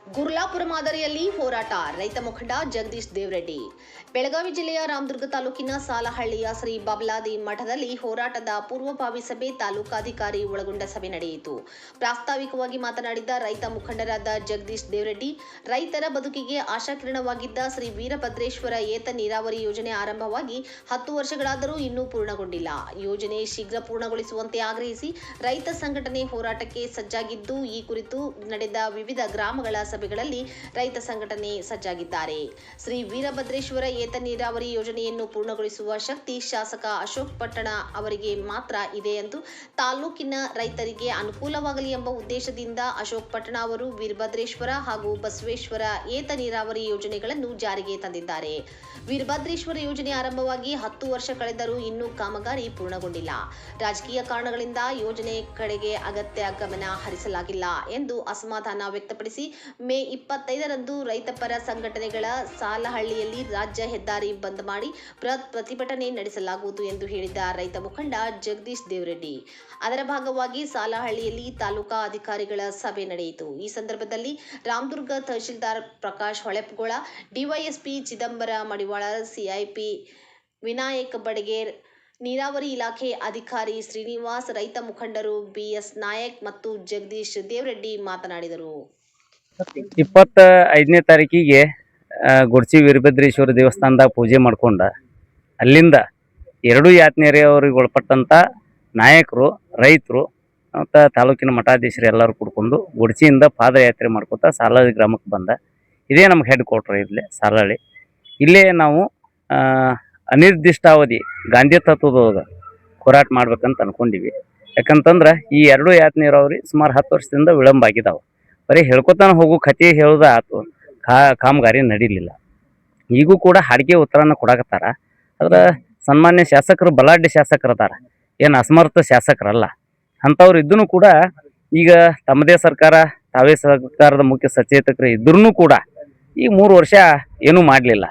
ಗುರ್ಲಾಪುರ ಮಾದರಿಯಲ್ಲಿ ಹೋರಾಟ ರೈತ ಮುಖಂಡ ಜಗದೀಶ್ ದೇವರೆಡ್ಡಿ. ಬೆಳಗಾವಿ ಜಿಲ್ಲೆಯ ರಾಮದುರ್ಗ ತಾಲೂಕಿನ ಸಾಲಹಳ್ಳಿಯ ಶ್ರೀ ಬಬಲಾದಿ ಮಠದಲ್ಲಿ ಹೋರಾಟದ ಪೂರ್ವಭಾವಿ ಸಭೆ ತಾಲೂಕಾಧಿಕಾರಿ ಒಳಗೊಂಡ ಸಭೆ ನಡೆಯಿತು. ಪ್ರಾಸ್ತಾವಿಕವಾಗಿ ಮಾತನಾಡಿದ ರೈತ ಮುಖಂಡರಾದ ಜಗದೀಶ್ ದೇವರೆಡ್ಡಿ, ರೈತರ ಬದುಕಿಗೆ ಆಶಾಕಿರಣವಾಗಿದ್ದ ಶ್ರೀ ವೀರಭದ್ರೇಶ್ವರ ಏತ ನೀರಾವರಿ ಯೋಜನೆ ಆರಂಭವಾಗಿ 10 ವರ್ಷಗಳಾದರೂ ಇನ್ನೂ ಪೂರ್ಣಗೊಂಡಿಲ್ಲ. ಯೋಜನೆ ಶೀಘ್ರ ಪೂರ್ಣಗೊಳಿಸುವಂತೆ ಆಗ್ರಹಿಸಿ ರೈತ ಸಂಘಟನೆ ಹೋರಾಟಕ್ಕೆ ಸಜ್ಜಾಗಿದ್ದು, ಈ ಕುರಿತು ನಡೆದ ವಿವಿಧ ಗ್ರಾಮಗಳ ಸಭೆಗಳಲ್ಲಿ ರೈತ ಸಂಘಟನೆ ಸಜ್ಜಾಗಿದ್ದಾರೆ. ಶ್ರೀ ವೀರಭದ್ರೇಶ್ವರ ಏತ ನೀರಾವರಿ ಯೋಜನೆಯನ್ನು ಪೂರ್ಣಗೊಳಿಸುವ ಶಕ್ತಿ ಶಾಸಕ ಅಶೋಕ್ ಪಟ್ಟಣ ಅವರಿಗೆ ಮಾತ್ರ ಇದೆ ಎಂದು, ತಾಲೂಕಿನ ರೈತರಿಗೆ ಅನುಕೂಲವಾಗಲಿ ಎಂಬ ಉದ್ದೇಶದಿಂದ ಅಶೋಕ್ ಪಟ್ಟಣ ಅವರು ವೀರಭದ್ರೇಶ್ವರ ಹಾಗೂ ಬಸವೇಶ್ವರ ಏತ ನೀರಾವರಿ ಯೋಜನೆಗಳನ್ನು ಜಾರಿಗೆ ತಂದಿದ್ದಾರೆ. ವೀರಭದ್ರೇಶ್ವರ ಯೋಜನೆ ಆರಂಭವಾಗಿ 10 ವರ್ಷ ಕಳೆದರೂ ಇನ್ನೂ ಕಾಮಗಾರಿ ಪೂರ್ಣಗೊಂಡಿಲ್ಲ. ರಾಜಕೀಯ ಕಾರಣಗಳಿಂದ ಯೋಜನೆ ಕಡೆಗೆ ಅಗತ್ಯ ಗಮನ ಹರಿಸಲಾಗಿಲ್ಲ ಎಂದು ಅಸಮಾಧಾನ ವ್ಯಕ್ತಪಡಿಸಿ ಮೇ 25ರಂದು ರೈತಪರ ಸಂಘಟನೆಗಳ ಸಾಲಹಳ್ಳಿಯಲ್ಲಿ ರಾಜ್ಯ ಹೆದ್ದಾರಿ ಬಂದ್ ಮಾಡಿ ಪ್ರತಿಭಟನೆ ನಡೆಸಲಾಗುವುದು ಎಂದು ಹೇಳಿದ ರೈತ ಮುಖಂಡ ಜಗದೀಶ್ ದೇವರೆಡ್ಡಿ. ಅದರ ಭಾಗವಾಗಿ ಸಾಲಹಳ್ಳಿಯಲ್ಲಿ ತಾಲೂಕಾ ಅಧಿಕಾರಿಗಳ ಸಭೆ ನಡೆಯಿತು. ಈ ಸಂದರ್ಭದಲ್ಲಿ ರಾಮದುರ್ಗ ತಹಶೀಲ್ದಾರ್ ಪ್ರಕಾಶ್ ಹೊಳೆಪಗೋಳ, ಡಿವೈಎಸ್ಪಿ ಚಿದಂಬರ ಮಡಿವಾಳ, ಸಿಐಪಿ ವಿನಾಯಕ್ ಬಡಗೇರ್, ನೀರಾವರಿ ಇಲಾಖೆ ಅಧಿಕಾರಿ ಶ್ರೀನಿವಾಸ್, ರೈತ ಮುಖಂಡರು ಬಿಎಸ್ ನಾಯಕ್ ಮತ್ತು ಜಗದೀಶ್ ದೇವರೆಡ್ಡಿ ಮಾತನಾಡಿದರು. 25ನೇ ತಾರೀಕಿಗೆ ಗುಡ್ಚಿ ವೀರಭದ್ರೇಶ್ವರ ದೇವಸ್ಥಾನದಾಗ ಪೂಜೆ ಮಾಡ್ಕೊಂಡ ಅಲ್ಲಿಂದ 2 ಯಾತ್ನೆಯವರಿಗೆ ಒಳಪಟ್ಟಂಥ ನಾಯಕರು, ರೈತರು ಮತ್ತು ತಾಲೂಕಿನ ಮಠಾಧೀಶರು ಎಲ್ಲರೂ ಕೂಡ್ಕೊಂಡು ಗುಡ್ಚಿಯಿಂದ ಪಾದಯಾತ್ರೆ ಮಾಡ್ಕೊತಾ ಸಾಲಹಳ್ಳಿ ಗ್ರಾಮಕ್ಕೆ ಬಂದ. ಇದೇ ನಮ್ಗೆ ಹೆಡ್ ಕ್ವಾರ್ಟರ್ ಇಲ್ಲೇ ಸಾಲಹಳ್ಳಿ. ಇಲ್ಲೇ ನಾವು ಅನಿರ್ದಿಷ್ಟಾವಧಿ ಗಾಂಧಿ ತತ್ವದೊಳಗ ಹೋರಾಟ ಮಾಡ್ಬೇಕಂತ ಅನ್ಕೊಂಡಿವಿ. ಯಾಕಂತಂದ್ರೆ ಈ 2 ಯಾತ್ನೆಯವ್ರಿ ಸುಮಾರು 10 ವರ್ಷದಿಂದ ವಿಳಂಬ ಆಗಿದ್ದಾವೆ. ಬರೀ ಹೇಳ್ಕೊತಾನ ಹೋಗೋ ಕತೆ ಹೇಳೋದ ಆತು, ಕಾಮಗಾರಿ ನಡೀಲಿಲ್ಲ. ಈಗೂ ಕೂಡ ಹಾಡಿಗೆ ಉತ್ತರನ ಕೊಡಾಕತ್ತಾರ. ಆದ್ರೆ ಸನ್ಮಾನ್ಯ ಶಾಸಕರು ಬಲಾಢ್ಯ ಶಾಸಕರು ಅದಾರ, ಏನು ಅಸಮರ್ಥ ಶಾಸಕರಲ್ಲ. ಅಂಥವ್ರು ಇದ್ದೂ ಕೂಡ ಈಗ ತಮ್ಮದೇ ಸರ್ಕಾರ, ತಾವೇ ಸರ್ಕಾರದ ಮುಖ್ಯ ಸಚೇತಕರು ಇದ್ರೂ ಕೂಡ ಈಗ 3 ವರ್ಷ ಏನೂ ಮಾಡಲಿಲ್ಲ.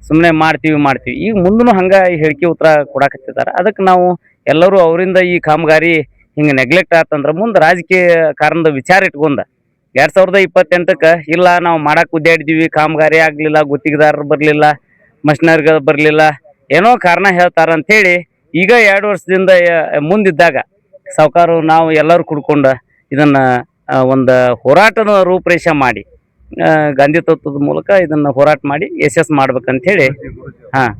ಸುಮ್ಮನೆ ಮಾಡ್ತೀವಿ ಈಗ ಮುಂದೂ ಹಂಗೆ ಹೇಳಿಕೆ ಉತ್ತರ ಕೊಡಾಕತ್ತಿದ್ದಾರೆ. ಅದಕ್ಕೆ ನಾವು ಎಲ್ಲರೂ ಅವರಿಂದ ಈ ಕಾಮಗಾರಿ ಹಿಂಗೆ ನೆಗ್ಲೆಕ್ಟ್ ಆತಂದ್ರೆ ಮುಂದೆ ರಾಜಕೀಯ ಕಾರಣದ ವಿಚಾರ ಇಟ್ಕೊಂಡ 2028ಕ್ಕೆ ಇಲ್ಲ ನಾವು ಮಾಡಕ್ಕೆ ಉದ್ದಾಡಿದ್ದೀವಿ, ಕಾಮಗಾರಿ ಆಗಲಿಲ್ಲ, ಗುತ್ತಿಗೆದಾರರು ಬರಲಿಲ್ಲ, ಮಷಿನರಿಗಳು ಬರಲಿಲ್ಲ, ಏನೋ ಕಾರಣ ಹೇಳ್ತಾರಂಥೇಳಿ ಈಗ 2 ವರ್ಷದಿಂದ ಮುಂದಿದ್ದಾಗ ಸಾವುಕಾರರು ನಾವು ಎಲ್ಲರೂ ಕುಡ್ಕೊಂಡು ಇದನ್ನು ಒಂದು ಹೋರಾಟದ ರೂಪರೇಷೆ ಮಾಡಿ ಗಾಂಧಿ ತತ್ವದ ಮೂಲಕ ಇದನ್ನು ಹೋರಾಟ ಮಾಡಿ ಯಶಸ್ಸು ಮಾಡ್ಬೇಕಂಥೇಳಿ.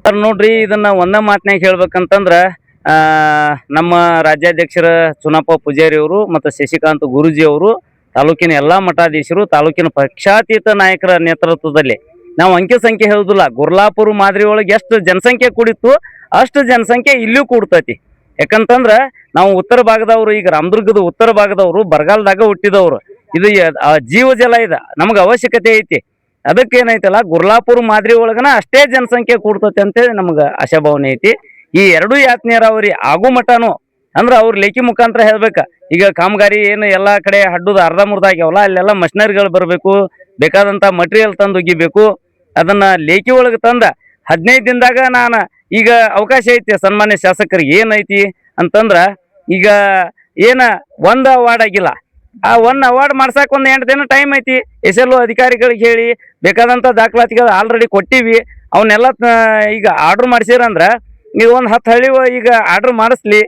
ಸರ್ ನೋಡ್ರಿ, ಇದನ್ನು ಒಂದೇ ಮಾತನಾಗ ಹೇಳ್ಬೇಕಂತಂದ್ರೆ ನಮ್ಮ ರಾಜ್ಯಾಧ್ಯಕ್ಷರ ಚುನಪ್ಪ ಪೂಜಾರಿ ಅವರು ಮತ್ತು ಶಶಿಕಾಂತ್ ಗುರೂಜಿ ಅವರು, ತಾಲೂಕಿನ ಎಲ್ಲ ಮಠಾಧೀಶರು, ತಾಲೂಕಿನ ಪಕ್ಷಾತೀತ ನಾಯಕರ ನೇತೃತ್ವದಲ್ಲಿ ನಾವು ಅಂಕಿ ಸಂಖ್ಯೆ ಹೇಳುದಿಲ್ಲ. ಗುರ್ಲಾಪುರ ಮಾದರಿ ಒಳಗೆ ಎಷ್ಟು ಜನಸಂಖ್ಯೆ ಕೂಡಿತ್ತು ಅಷ್ಟು ಜನಸಂಖ್ಯೆ ಇಲ್ಲೂ ಕೂಡ್ತೈತಿ. ಯಾಕಂತಂದ್ರೆ ನಾವು ಉತ್ತರ ಭಾಗದವರು, ಈಗ ರಾಮದುರ್ಗದ ಉತ್ತರ ಭಾಗದವರು ಬರಗಾಲದಾಗ ಹುಟ್ಟಿದವರು. ಇದು ಜೀವ ಜಲ ಇದೆ, ನಮ್ಗೆ ಅವಶ್ಯಕತೆ ಐತಿ. ಅದಕ್ಕೇನೈತಲ್ಲ, ಗುರ್ಲಾಪುರ ಮಾದರಿ ಒಳಗನ ಅಷ್ಟೇ ಜನಸಂಖ್ಯೆ ಕೂಡ್ತೈತಿ ಅಂತೇಳಿ ನಮ್ಗೆ ಆಶಾಭಾವನೆ ಐತಿ. ಈ 2 ಯಾತ್ನೆಯರಾವರಿ ಆಗು ಮಠನೂ ಅಂದ್ರೆ ಅವ್ರ ಲೇಖಿ ಮುಖಾಂತರ ಹೇಳ್ಬೇಕು. ಈಗ ಕಾಮಗಾರಿ ಏನು ಎಲ್ಲ ಕಡೆ ಹಡ್ಡುದು ಅರ್ಧಮುರ್ಧ ಆಗ್ಯಾವಲ್ಲ, ಅಲ್ಲೆಲ್ಲ ಮಷಿನರಿಗಳು ಬರಬೇಕು, ಬೇಕಾದಂಥ ಮಟೀರಿಯಲ್ ತಂದು ಒಗಿಬೇಕು. ಅದನ್ನು ಲೇಖಿ ಒಳಗೆ ತಂದ 15 ದಿನದಾಗ ನಾನು ಈಗ ಅವಕಾಶ ಐತಿ ಸನ್ಮಾನ್ಯ ಶಾಸಕರಿಗೆ. ಏನೈತಿ ಅಂತಂದ್ರೆ ಈಗ ಒಂದು ಅವಾರ್ಡ್ ಆಗಿಲ್ಲ, ಆ 1 ಅವಾರ್ಡ್ ಮಾಡ್ಸಕ್ಕೆ 8 ದಿನ ಟೈಮ್ ಐತಿ. SLO ಅಧಿಕಾರಿಗಳಿಗೆ ಹೇಳಿ ಬೇಕಾದಂಥ ದಾಖಲಾತಿಗಳು ಆಲ್ರೆಡಿ ಕೊಟ್ಟಿವಿ. ಅವನ್ನೆಲ್ಲ ಈಗ ಆರ್ಡ್ರ್ ಮಾಡಿಸಿರಂದ್ರೆ ನೀವು ಒಂದು 10 ಹಳ್ಳಿ ಈಗ ಆರ್ಡ್ರ್ ಮಾಡಿಸ್ಲಿ.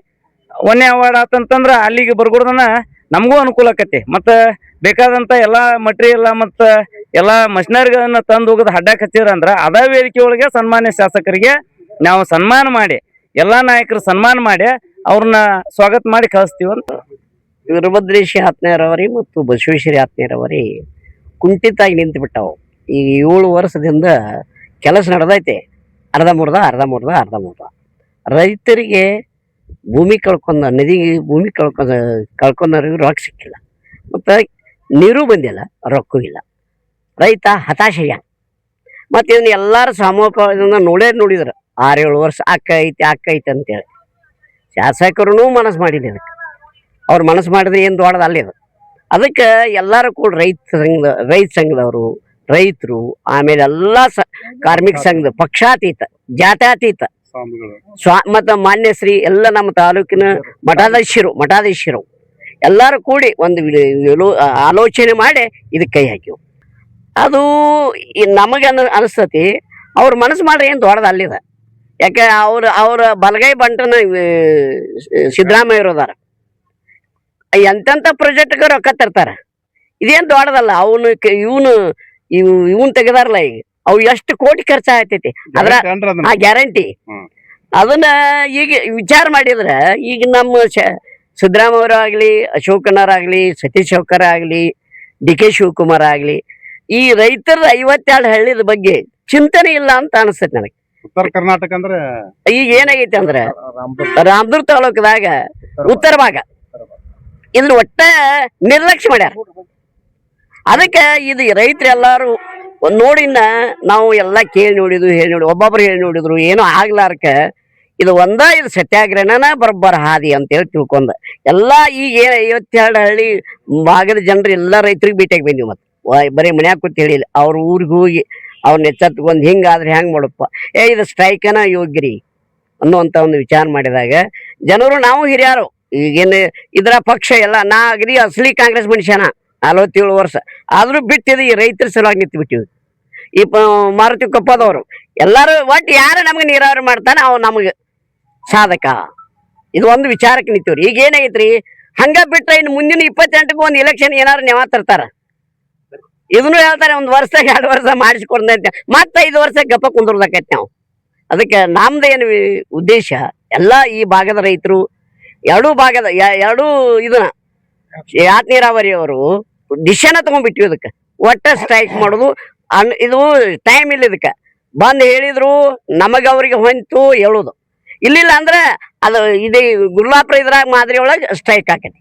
1ನೇ ಅವಾರ್ಡ್ ಆತಂತಂದ್ರೆ ಅಲ್ಲಿಗೆ ಬರ್ಕೊಡ್ದನ ನಮಗೂ ಅನುಕೂಲ ಆಕತಿ. ಮತ್ತು ಬೇಕಾದಂಥ ಎಲ್ಲ ಮಟೀರಿಯಲ್ ಮತ್ತು ಎಲ್ಲ ಮಷಿನರಿಗಳನ್ನು ತಂದು ಹೋಗೋದು ಅಡ್ಡಕ್ಕೆ ಹಚ್ಚಿರಂದ್ರೆ ಅದೇ ವೇದಿಕೆ ಒಳಗೆ ಸನ್ಮಾನ್ಯ ಶಾಸಕರಿಗೆ ನಾವು ಸನ್ಮಾನ ಮಾಡಿ, ಎಲ್ಲ ನಾಯಕರು ಸನ್ಮಾನ ಮಾಡಿ ಅವ್ರನ್ನ ಸ್ವಾಗತ ಮಾಡಿ ಕಳಿಸ್ತೀವಿ ಅಂತ. ವೀರಭದ್ರೇಶ್ವರ ಯಾತ್ನೆಯವರಿ ಮತ್ತು ಬಸವೇಶ್ವರ ಯಾತ್ನೆಯವರಿ ಕುಂಠಿತಾಗಿ ನಿಂತು ಬಿಟ್ಟವು. ಈಗ 7 ವರ್ಷದಿಂದ ಕೆಲಸ ನಡೆದೈತೆ, ಅರ್ಧಮುರ್ಧ. ರೈತರಿಗೆ ಭೂಮಿ ನದಿಗೆ ಭೂಮಿ ಕಳ್ಕೊಂಡವ್ರಿಗೆ ರೊಕ್ಕ ಸಿಕ್ಕಿಲ್ಲ, ಮತ್ತು ನೀರು ಬಂದಿಲ್ಲ, ರೊಕ್ಕೂ ಇಲ್ಲ. ರೈತ ಹತಾಶೆಯ. ಮತ್ತು ಇದನ್ನ ಎಲ್ಲರೂ ಸಮೂಹದಿಂದ ನೋಡಿದ್ರು 6-7 ವರ್ಷ ಅಕ್ಕ ಐತೆ ಅಂತೇಳಿ. ಶಾಸಕರೂ ಮನಸ್ಸು ಮಾಡಿಲ್ಲ ಇದಕ್ಕೆ. ಅವ್ರು ಮನಸ್ಸು ಮಾಡಿದ್ರೆ ಏನು ದೊಡ್ಡದು ಅಲ್ಲಿದು. ಅದಕ್ಕೆ ಎಲ್ಲರೂ ಕೂಡ ರೈತ ಸಂಘದವರು, ರೈತರು, ಆಮೇಲೆ ಎಲ್ಲ ಕಾರ್ಮಿಕ ಸಂಘದ ಪಕ್ಷಾತೀತ, ಜಾತ್ಯಾತೀತ ಮತ್ತು ಮಾನ್ಯ ಶ್ರೀ ಎಲ್ಲ ನಮ್ಮ ತಾಲೂಕಿನ ಮಠಾಧೀಶರು ಎಲ್ಲರೂ ಕೂಡಿ ಒಂದು ಆಲೋಚನೆ ಮಾಡಿ ಇದಕ್ಕೆ ಕೈ ಹಾಕಿವು. ಅದು ನಮಗೆ ಅನಿಸ್ತತಿ ಅವ್ರ ಮನಸ್ಸು ಮಾಡ್ರಿ ಏನು ದೊಡ್ಡದು ಅಲ್ಲಿದ. ಯಾಕೆ ಅವ್ರ ಬಲಗೈ ಬಂಟನ ಸಿದ್ದರಾಮಯ್ಯ ಇರೋದಾರ ಎಂತೆಂಥ ಪ್ರಾಜೆಕ್ಟ್ಗೆ ರೊಕ್ಕ ತರ್ತಾರ. ಇದೇನು ದೊಡ್ಡದಲ್ಲ. ಇವನ್ ತೆಗೆದಾರಲ್ಲ ಈಗ ಅವು ಎಷ್ಟು ಕೋಟಿ ಖರ್ಚು ಆಗ್ತೈತಿ ಅದ್ರ ಆ ಗ್ಯಾರಂಟಿ. ಅದನ್ನ ಈಗ ವಿಚಾರ ಮಾಡಿದ್ರೆ ಈಗ ನಮ್ಮ ಸಿದ್ದರಾಮಯ್ಯವರು ಆಗ್ಲಿ, ಅಶೋಕನವರಾಗ್ಲಿ, ಸತೀಶ್ ಶೌಕರ್ ಆಗ್ಲಿ, DK ಶಿವಕುಮಾರ್ ಆಗ್ಲಿ, ಈ ರೈತರ 52 ಹಳ್ಳಿದ ಬಗ್ಗೆ ಚಿಂತನೆ ಇಲ್ಲ ಅಂತ ಅನಿಸ್ತೈತಿ ನನಗೆ. ಉತ್ತರ ಕರ್ನಾಟಕ ಅಂದ್ರೆ ಈಗ ಏನಾಗೈತಿ ಅಂದ್ರೆ ರಾಮದುರ್ಗ ತಾಲೂಕದಾಗ ಉತ್ತರ ಭಾಗ ಇದನ್ನ ಒಟ್ಟ ನಿರ್ಲಕ್ಷ್ಯ ಮಾಡ್ಯಾರ. ಅದಕ್ಕೆ ಇದು ರೈತರು ಎಲ್ಲಾರು ನೋಡಿನ ನಾವು ಎಲ್ಲ ಕೇಳಿ ನೋಡಿದ್ವಿ, ಹೇಳಿ ನೋಡಿ, ಒಬ್ಬೊಬ್ರು ಹೇಳಿ ನೋಡಿದ್ರು, ಏನೋ ಆಗ್ಲಾರ್ಕ ಇದು ಇದು ಸತ್ಯಾಗ್ರಹನ ಬರೋಬ್ಬರ ಹಾದಿ ಅಂತೇಳಿ ತಿಳ್ಕೊಂಡ ಎಲ್ಲ ಈಗ 52 ಹಳ್ಳಿ ಭಾಗದ ಜನರು ಎಲ್ಲ ರೈತರಿಗೆ ಭೇಟಿಯಾಗಿ ಬಂದಿವಿ. ಮತ್ತೆ ಬರೀ ಮನ್ಯಾಗ ಕೂತ್ ಹೇಳಿಲ್ಲ, ಅವ್ರ ಊರಿಗೆ ಹೋಗಿ ಅವ್ರನ್ನ ಎಚ್ಚೆತ್ಕೊಂಡು ಹಿಂಗಾದ್ರೆ ಹೆಂಗೆ ಮಾಡಪ್ಪ, ಇದು ಸ್ಟ್ರೈಕನ ಯೋಗ್ಯರಿ ಅನ್ನುವಂಥ ಒಂದು ವಿಚಾರ ಮಾಡಿದಾಗ ಜನರು, ನಾವು ಹಿರಿಯರು ಈಗೇನು ಇದರ ಪಕ್ಷ ಎಲ್ಲ ನಾ ಅಗದಿ ಅಸಲಿ ಕಾಂಗ್ರೆಸ್ ಮನುಷ್ಯನ 47 ವರ್ಷ ಆದ್ರೂ ಬಿಟ್ಟಿದ್ದು ಈ ರೈತರ ಸಲುವಾಗಿ ನಿಂತು ಬಿಟ್ಟಿವಿ. ಈ ಮಾರುತಿ ಕೊಪ್ಪದವರು ಎಲ್ಲಾರು ಒಟ್ಟು ಯಾರು ನಮ್ಗೆ ನೀರಾವರಿ ಮಾಡ್ತಾನೆ ಅವ್ ನಮಗೆ ಸಾಧಕ. ಇದು ಒಂದು ವಿಚಾರಕ್ಕೆ ನಿಂತೀವ್ರಿ. ಈಗ ಏನಾಗೈತ್ರಿ, ಹಂಗ ಬಿಟ್ರೆ ಇನ್ನು ಮುಂದಿನ 28ಕ್ಕೂ ಒಂದು ಎಲೆಕ್ಷನ್ ಏನಾರು ನೆವ ತರ್ತಾರ. ಇದನ್ನು ಹೇಳ್ತಾರೆ, 1 ವರ್ಷದಾಗ 2 ವರ್ಷ ಮಾಡಿಸ್ಕೊಡ್ದಂತೆ, ಮತ್ತೆ 5 ವರ್ಷ ಗಪ್ಪ ಕುಂದ್ರದಾಕೈತಿ ನಾವು. ಅದಕ್ಕೆ ನಮ್ದೇನು ಉದ್ದೇಶ, ಎಲ್ಲ ಈ ಭಾಗದ ರೈತರು ಎರಡೂ ಇದನ್ನ ಯಾತ್ ನೀರಾವರಿ ಅವರು ಡಿಸಿಷನ್ ತಗೊಂಡ್ಬಿಟ್ವಿ. ಇದಕ್ಕೆ ಒಟ್ಟ ಸ್ಟ್ರೈಕ್ ಮಾಡೋದು ಇದು ಟೈಮ್ ಇಲ್ಲ. ಇದಕ್ಕೆ ಬಂದು ಹೇಳಿದ್ರು ನಮಗೆ ಅವ್ರಿಗೆ ಹೊಂತು ಹೇಳುದು, ಇಲ್ಲಿಲ್ಲ ಅಂದ್ರೆ ಅದು ಇದು ಗುರ್ಲಾಪುರ ಇದ್ರಾಗ ಮಾದರಿ ಒಳಗೆ ಸ್ಟ್ರೈಕ್ ಆಕೈತಿ.